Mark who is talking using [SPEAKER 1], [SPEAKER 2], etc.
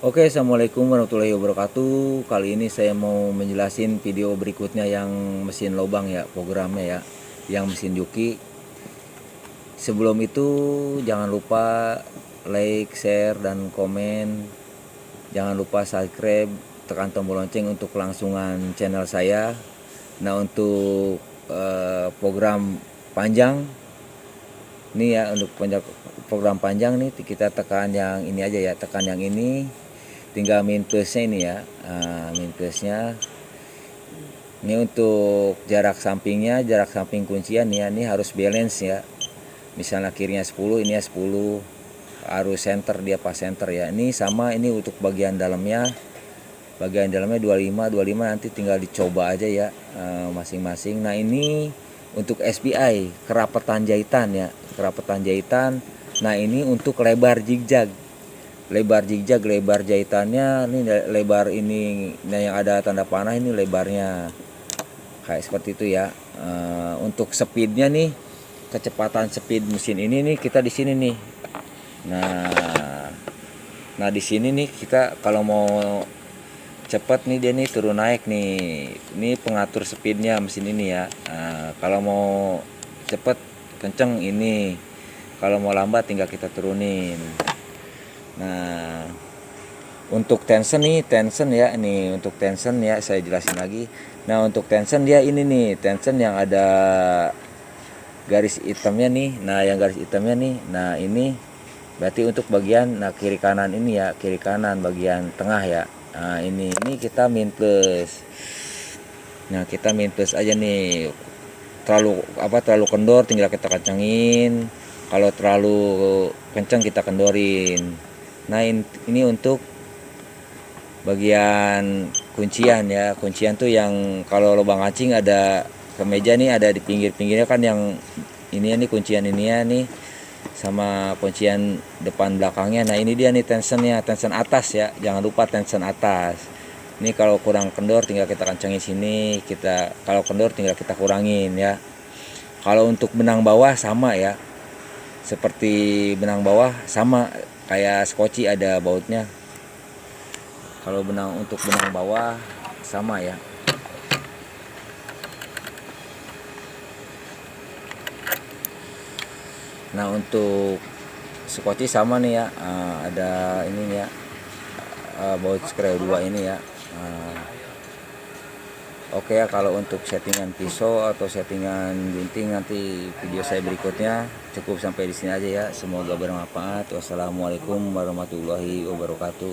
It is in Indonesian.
[SPEAKER 1] Oke, assalamualaikum warahmatullahi wabarakatuh. Kali ini saya mau menjelasin video berikutnya yang mesin lobang ya, programnya ya, yang mesin Juki. Sebelum itu jangan lupa like, share, dan komen. Jangan lupa subscribe, tekan tombol lonceng untuk kelangsungan channel saya. Nah, untuk program panjang ini ya, untuk program panjang nih kita tekan yang ini aja ya, tekan yang ini, tinggal min plusnya ini ya. Min plusnya ini untuk jarak sampingnya, jarak samping kuncian ya, ini harus balance ya. Misalnya kirinya 10, ini ya 10, harus center, dia pas center ya. Ini sama, ini untuk bagian dalamnya 25 nanti tinggal dicoba aja ya masing-masing. Nah, ini untuk SPI kerapetan jahitan ya, kerapetan jahitan. Nah, ini untuk lebar zigzag, lebar jahitannya ini, lebar ini, nah yang ada tanda panah ini lebarnya kayak seperti itu ya. Untuk speednya nih, kecepatan speed mesin ini nih, kita di sini nih. Nah di sini nih kita kalau mau cepat nih, dia nih turun naik nih, ini pengatur speednya mesin ini ya. Kalau mau cepet kenceng ini, kalau mau lambat tinggal kita turunin. Nah, untuk tension nih, tension ya, ini untuk tension ya, saya jelasin lagi. Nah, untuk tension dia ini nih, tension yang ada garis hitamnya nih. Nah, yang garis hitamnya nih, nah ini berarti untuk bagian, nah kiri kanan ini ya, kiri kanan bagian tengah ya. Nah, ini kita min plus. Nah, kita min plus aja nih. Terlalu kendor tinggal kita kencengin. Kalau terlalu kenceng kita kendorin. Nah, ini untuk bagian kuncian ya. Kuncian tuh yang kalau lubang kancing ada kemeja nih, ada di pinggir-pinggirnya kan, yang ini nih kuncian ini ya nih, sama kuncian depan belakangnya. Nah, ini dia nih tensionnya, tension atas ya, jangan lupa tension atas. Ini kalau kurang kendor tinggal kita kencengin sini, kalau kendor tinggal kita kurangin ya. Kalau untuk benang bawah sama ya, seperti benang bawah sama kayak skoci, ada bautnya. Kalau untuk benang bawah sama ya. Nah, untuk skoci sama nih ya, ada ini ya, baut screw 2 ini ya. Oke ya, kalau untuk settingan pisau atau settingan gunting nanti video saya berikutnya. Cukup sampai di sini aja ya. Semoga bermanfaat. Wassalamualaikum warahmatullahi wabarakatuh.